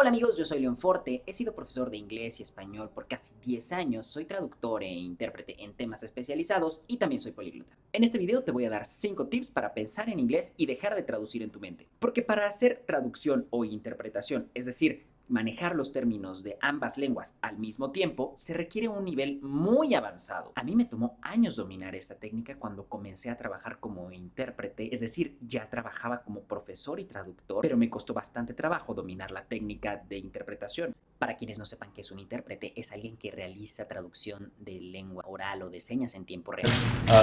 Hola amigos, yo soy León Forte, he sido profesor de inglés y español por casi 10 años, soy traductor e intérprete en temas especializados y también soy políglota. En este video te voy a dar 5 tips para pensar en inglés y dejar de traducir en tu mente. Porque para hacer traducción o interpretación, es decir, manejar los términos de ambas lenguas al mismo tiempo, se requiere un nivel muy avanzado. A mí me tomó años dominar esta técnica cuando comencé a trabajar como intérprete, es decir, ya trabajaba como profesor y traductor, pero me costó bastante trabajo dominar la técnica de interpretación. Para quienes no sepan qué es un intérprete, es alguien que realiza traducción de lengua oral o de señas en tiempo real.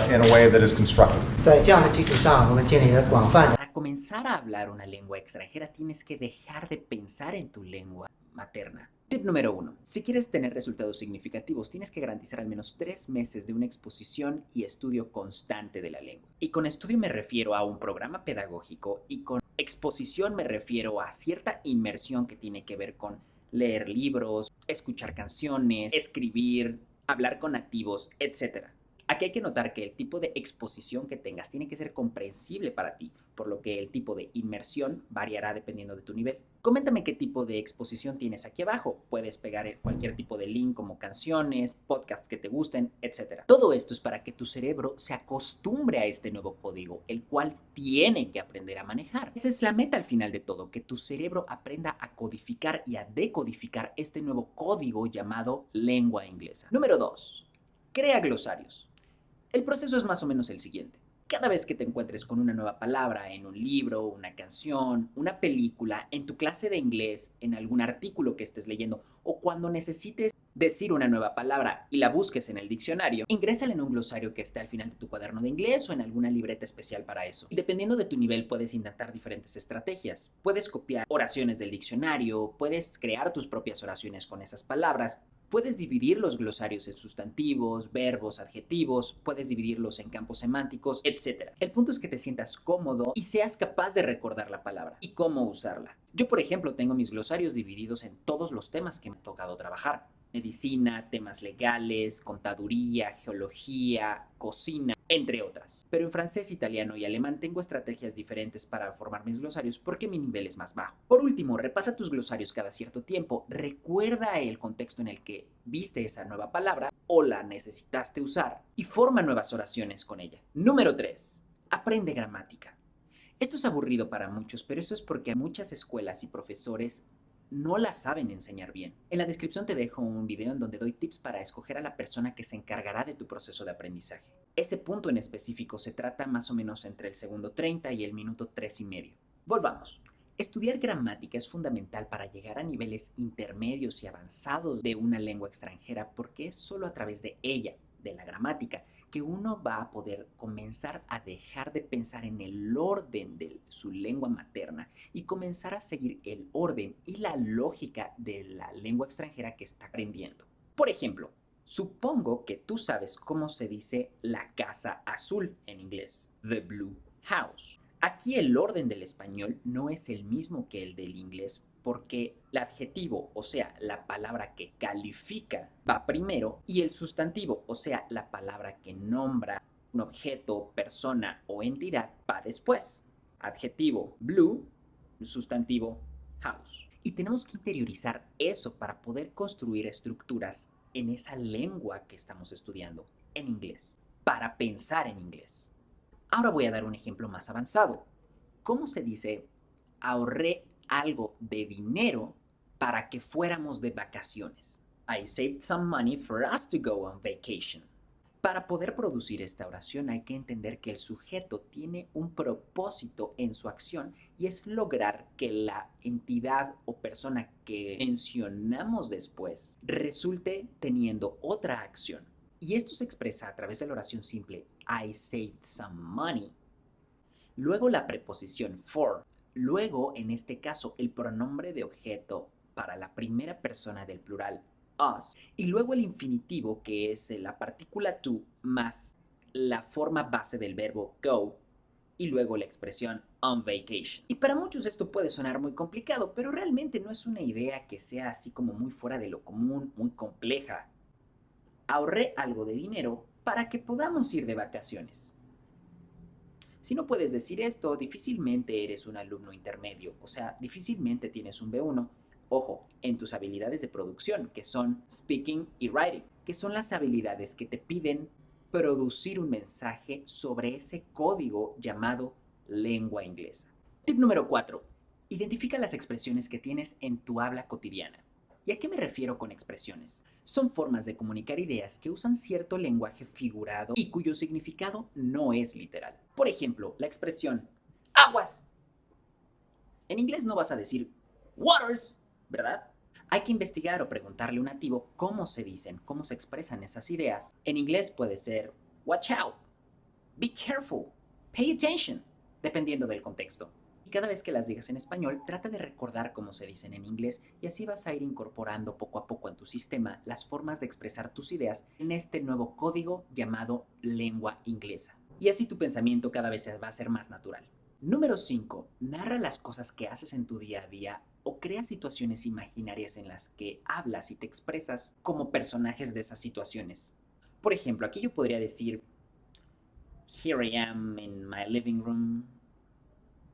In a way that is constructive. 在这样的基础上，我们建立了广泛的 Para comenzar a hablar una lengua extranjera tienes que dejar de pensar en tu lengua materna. Tip número 1. Si quieres tener resultados significativos, tienes que garantizar al menos 3 meses de una exposición y estudio constante de la lengua. Y con estudio me refiero a un programa pedagógico y con exposición me refiero a cierta inmersión que tiene que ver con leer libros, escuchar canciones, escribir, hablar con nativos, etc. Aquí hay que notar que el tipo de exposición que tengas tiene que ser comprensible para ti, por lo que el tipo de inmersión variará dependiendo de tu nivel. Coméntame qué tipo de exposición tienes aquí abajo. Puedes pegar cualquier tipo de link como canciones, podcasts que te gusten, etc. Todo esto es para que tu cerebro se acostumbre a este nuevo código, el cual tiene que aprender a manejar. Esa es la meta al final de todo, que tu cerebro aprenda a codificar y a decodificar este nuevo código llamado lengua inglesa. Número 2. Crea glosarios. El proceso es más o menos el siguiente. Cada vez que te encuentres con una nueva palabra en un libro, una canción, una película, en tu clase de inglés, en algún artículo que estés leyendo o cuando necesites decir una nueva palabra y la busques en el diccionario, ingrésala en un glosario que esté al final de tu cuaderno de inglés o en alguna libreta especial para eso. Y dependiendo de tu nivel puedes intentar diferentes estrategias. Puedes copiar oraciones del diccionario, puedes crear tus propias oraciones con esas palabras. Puedes dividir los glosarios en sustantivos, verbos, adjetivos, puedes dividirlos en campos semánticos, etc. El punto es que te sientas cómodo y seas capaz de recordar la palabra y cómo usarla. Yo, por ejemplo, tengo mis glosarios divididos en todos los temas que me ha tocado trabajar. Medicina, temas legales, contaduría, geología, cocina, entre otras. Pero en francés, italiano y alemán tengo estrategias diferentes para formar mis glosarios porque mi nivel es más bajo. Por último, repasa tus glosarios cada cierto tiempo, recuerda el contexto en el que viste esa nueva palabra o la necesitaste usar y forma nuevas oraciones con ella. Número 3. Aprende gramática. Esto es aburrido para muchos, pero eso es porque muchas escuelas y profesores no la saben enseñar bien. En la descripción te dejo un video en donde doy tips para escoger a la persona que se encargará de tu proceso de aprendizaje. Ese punto en específico se trata más o menos entre el segundo 30 y el minuto 3 y medio. Volvamos. Estudiar gramática es fundamental para llegar a niveles intermedios y avanzados de una lengua extranjera porque es solo a través de ella, de la gramática, que uno va a poder comenzar a dejar de pensar en el orden de su lengua materna y comenzar a seguir el orden y la lógica de la lengua extranjera que está aprendiendo. Por ejemplo, supongo que tú sabes cómo se dice la casa azul en inglés, the blue house. Aquí el orden del español no es el mismo que el del inglés porque el adjetivo, o sea, la palabra que califica, va primero y el sustantivo, o sea, la palabra que nombra un objeto, persona o entidad, va después. Adjetivo blue, sustantivo house. Y tenemos que interiorizar eso para poder construir estructuras en esa lengua que estamos estudiando, en inglés, para pensar en inglés. Ahora voy a dar un ejemplo más avanzado. ¿Cómo se dice ahorré algo de dinero para que fuéramos de vacaciones? I saved some money for us to go on vacation. Para poder producir esta oración hay que entender que el sujeto tiene un propósito en su acción y es lograr que la entidad o persona que mencionamos después resulte teniendo otra acción. Y esto se expresa a través de la oración simple I saved some money. Luego la preposición for. Luego, en este caso, el pronombre de objeto para la primera persona del plural us. Y luego el infinitivo, que es la partícula to más la forma base del verbo go. Y luego la expresión on vacation. Y para muchos esto puede sonar muy complicado, pero realmente no es una idea que sea así como muy fuera de lo común, muy compleja. Ahorré algo de dinero para que podamos ir de vacaciones. Si no puedes decir esto, difícilmente eres un alumno intermedio, o sea, difícilmente tienes un B1, Ojo, en tus habilidades de producción, que son speaking y writing, que son las habilidades que te piden producir un mensaje sobre ese código llamado lengua inglesa. Tip número 4. Identifica las expresiones que tienes en tu habla cotidiana. ¿Y a qué me refiero con expresiones? Son formas de comunicar ideas que usan cierto lenguaje figurado y cuyo significado no es literal. Por ejemplo, la expresión aguas. En inglés no vas a decir waters, ¿verdad? Hay que investigar o preguntarle a un nativo cómo se dicen, cómo se expresan esas ideas. En inglés puede ser watch out, be careful, pay attention, dependiendo del contexto. Y cada vez que las digas en español, trata de recordar cómo se dicen en inglés y así vas a ir incorporando poco a poco en tu sistema las formas de expresar tus ideas en este nuevo código llamado lengua inglesa. Y así tu pensamiento cada vez va a ser más natural. Número 5. Narra las cosas que haces en tu día a día o crea situaciones imaginarias en las que hablas y te expresas como personajes de esas situaciones. Por ejemplo, aquí yo podría decir, here I am in my living room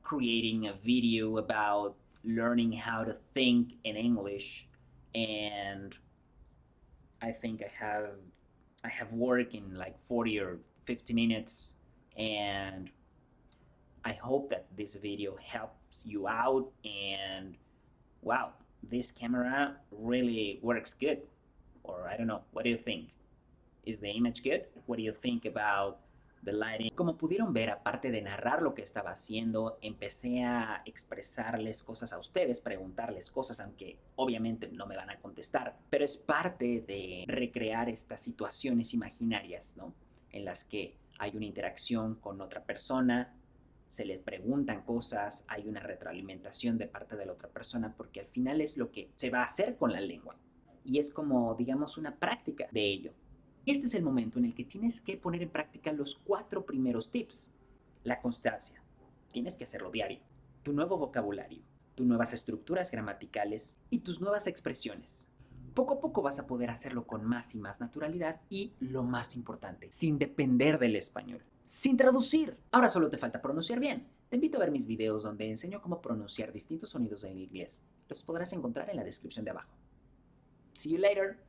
creating a video about learning how to think in English, and I think I have work in like 40 or 50 minutes, and I hope that this video helps you out, and wow, this camera really works good. Or I don't know, what do you think? Is the image good? What do you think about the lighting? Como pudieron ver, aparte de narrar lo que estaba haciendo, empecé a expresarles cosas a ustedes, preguntarles cosas, aunque obviamente no me van a contestar, pero es parte de recrear estas situaciones imaginarias, ¿no? En las que hay una interacción con otra persona, se les preguntan cosas, hay una retroalimentación de parte de la otra persona, porque al final es lo que se va a hacer con la lengua. Y es como, digamos, una práctica de ello. Este es el momento en el que tienes que poner en práctica los 4 primeros tips. La constancia. Tienes que hacerlo diario. Tu nuevo vocabulario, tus nuevas estructuras gramaticales y tus nuevas expresiones. Poco a poco vas a poder hacerlo con más y más naturalidad y, lo más importante, sin depender del español. Sin traducir. Ahora solo te falta pronunciar bien. Te invito a ver mis videos donde enseño cómo pronunciar distintos sonidos en inglés. Los podrás encontrar en la descripción de abajo. See you later.